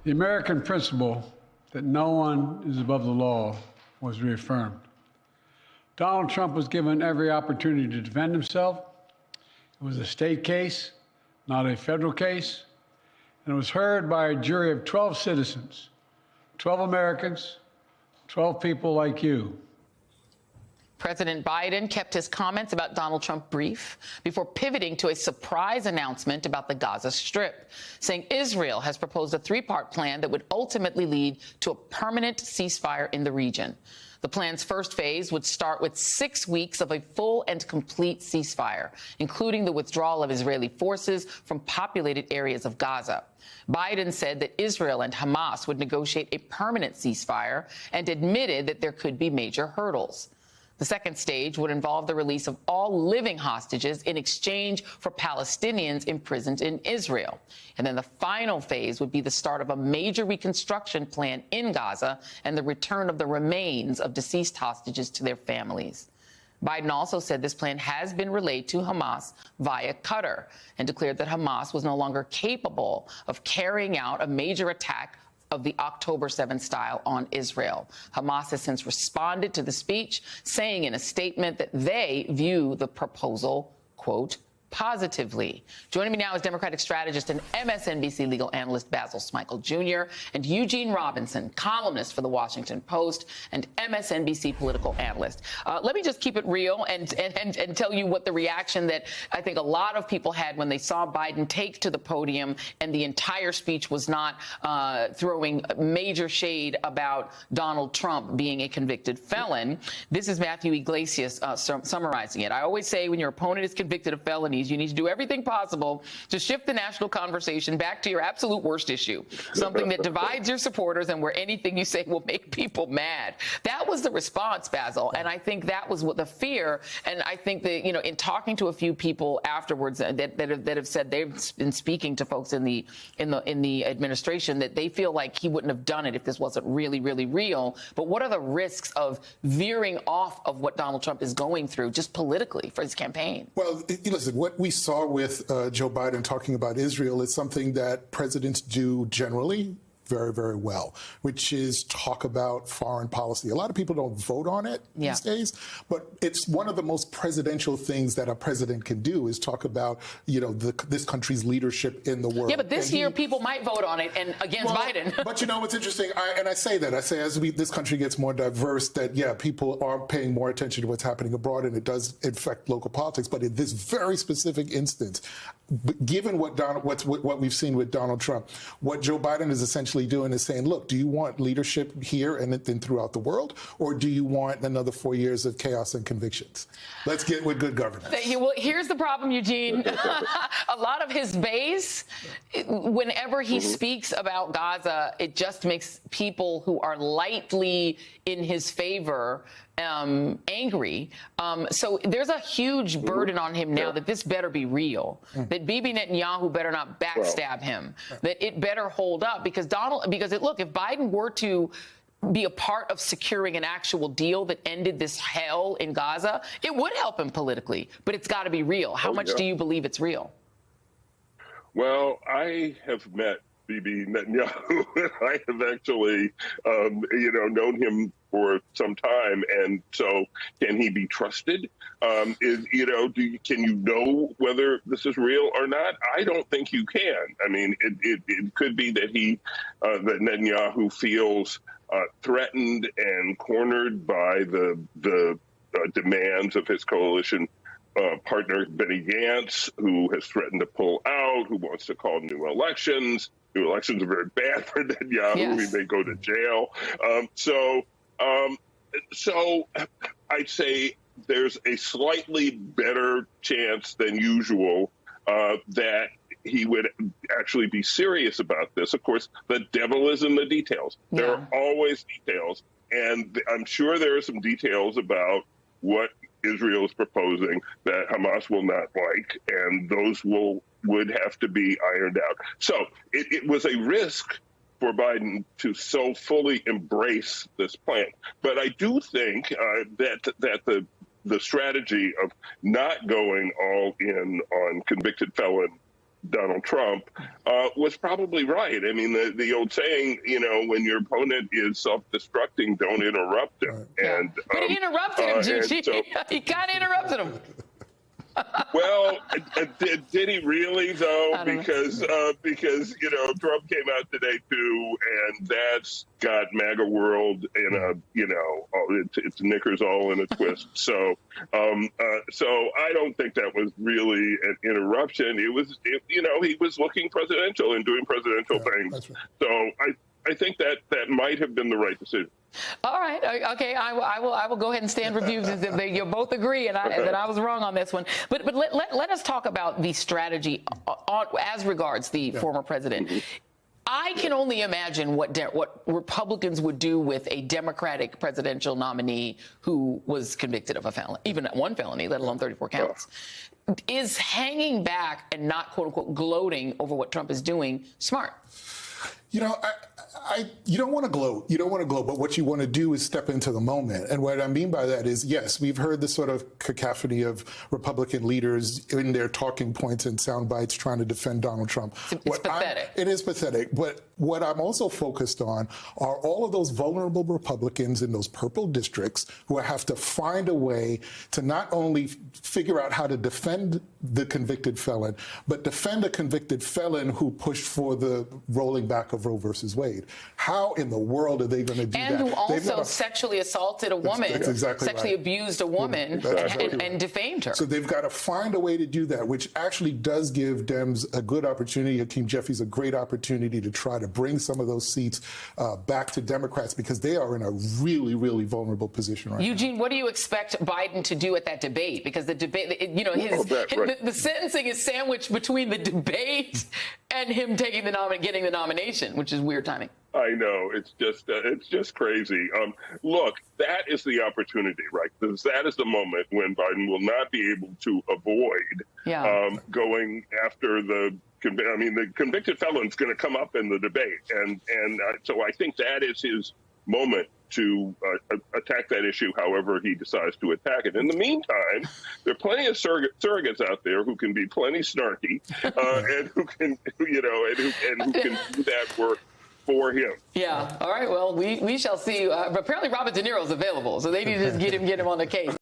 The American principle that no one is above the law was reaffirmed. Donald Trump was given every opportunity to defend himself. It was a state case, not a federal case, and it was heard by a jury of 12 citizens, 12 Americans, 12 people like you. President Biden kept his comments about Donald Trump brief before pivoting to a surprise announcement about the Gaza Strip, saying Israel has proposed a three-part plan that would ultimately lead to a permanent ceasefire in the region. The plan's first phase would start with 6 weeks of a full and complete ceasefire, including the withdrawal of Israeli forces from populated areas of Gaza. Biden said that Israel and Hamas would negotiate a permanent ceasefire and admitted that there could be major hurdles. The second stage would involve the release of all living hostages in exchange for Palestinians imprisoned in Israel. And then the final phase would be the start of a major reconstruction plan in Gaza and the return of the remains of deceased hostages to their families. Biden also said this plan has been relayed to Hamas via Qatar and declared that Hamas was no longer capable of carrying out a major attack of the October 7th style on Israel. Hamas has since responded to the speech, saying in a statement that they view the proposal, quote, positively. Joining me now is Democratic strategist and MSNBC legal analyst Basil Smikle Jr. and Eugene Robinson, columnist for The Washington Post and MSNBC political analyst. Let me just keep it real and tell you what the reaction that I think a lot of people had when they saw Biden take to the podium and the entire speech was not throwing major shade about Donald Trump being a convicted felon. This is Matthew Iglesias summarizing it. I always say when your opponent is convicted of felonies, you need to do everything possible to shift the national conversation back to your absolute worst issue, something that divides your supporters and where anything you say will make people mad. That was the response, Basil, and I think that was what the fear. And I think that, you know, in talking to a few people afterwards that have said they've been speaking to folks in the administration that they feel like he wouldn't have done it if this wasn't really, really real. But what are the risks of veering off of what Donald Trump is going through just politically for his campaign? Well, listen, what we saw with Joe Biden talking about Israel is something that presidents do generally very, very well, which is talk about foreign policy. A lot of people don't vote on it these days, but it's one of the most presidential things that a president can do is talk about, you know, this country's leadership in the world. Yeah, but this year people might vote on it and against Biden. But you know what's interesting, I say as this country gets more diverse, that people are paying more attention to what's happening abroad, and it does affect local politics. But in this very specific instance, given what we've seen with Donald Trump, what Joe Biden is essentially doing is saying, look, do you want leadership here and then throughout the world, or do you want another 4 years of chaos and convictions? Let's get with good governance. Well, here's the problem, Eugene. A lot of his base, whenever he speaks about Gaza, it just makes people who are lightly in his favor angry. So there's a huge burden on him now that this better be real, that Bibi Netanyahu better not backstab him, that it better hold up, because look, if Biden were to be a part of securing an actual deal that ended this hell in Gaza, it would help him politically, but it's got to be real. How much do you believe it's real? Well, I have met Bibi Netanyahu. I have actually, known him for some time, and so can he be trusted? Can you know whether this is real or not? I don't think you can. I mean, it could be that that Netanyahu feels threatened and cornered by the demands of his coalition partner Benny Gantz, who has threatened to pull out, who wants to call new elections. New elections are very bad for Netanyahu. Yes. He may go to jail. So I'd say there's a slightly better chance than usual that he would actually be serious about this. Of course, the devil is in the details. Yeah. There are always details. And I'm sure there are some details about what Israel is proposing that Hamas will not like, and those would have to be ironed out. So it was a risk for Biden to so fully embrace this plan. But I do think that the strategy of not going all in on convicted felon Donald Trump was probably right. I mean, the old saying, when your opponent is self-destructing, don't interrupt him. Yeah. And but he interrupted him, Gigi. So, he kind of interrupted him. well, did he really though? Because Trump came out today too, and that's got MAGA world in a it's knickers all in a twist. So I don't think that was really an interruption. It was he was looking presidential and doing presidential things. That's right. So I think that might have been the right decision. All right. Okay. I will go ahead and stand reviews. You both agree that I was wrong on this one. But let us talk about the strategy as regards the former president. I can only imagine what Republicans would do with a Democratic presidential nominee who was convicted of a felony, even one felony, let alone 34 counts. Is hanging back and not, quote unquote, gloating over what Trump is doing smart? You don't want to gloat. You don't want to gloat, but what you want to do is step into the moment. And what I mean by that is, yes, we've heard this sort of cacophony of Republican leaders in their talking points and sound bites trying to defend Donald Trump. It's pathetic. It is pathetic. But what I'm also focused on are all of those vulnerable Republicans in those purple districts who have to find a way to not only figure out how to defend the convicted felon, but defend a convicted felon who pushed for the rolling back of Roe versus Wade. How in the world are they going to do that? And who also sexually assaulted a woman, that's exactly sexually right. abused a woman, and defamed her. So they've got to find a way to do that, which actually does give Dems a good opportunity. Hakeem Jeffries a great opportunity to try to bring some of those seats back to Democrats because they are in a really, really vulnerable position right now. Eugene, what do you expect Biden to do at that debate? Because the debate, the sentencing is sandwiched between the debate and him getting the nomination, which is weird timing. I know, it's just crazy. Look, that is the opportunity, right? Because that is the moment when Biden will not be able to avoid going after the convicted felon's going to come up in the debate, and so I think that is his moment to attack that issue however he decides to attack it. In the meantime, there are plenty of surrogates out there who can be plenty snarky and who can do that work for him. Yeah. All right. Well, we shall see. Apparently, Robert De Niro's available, so they need to just get him on the case.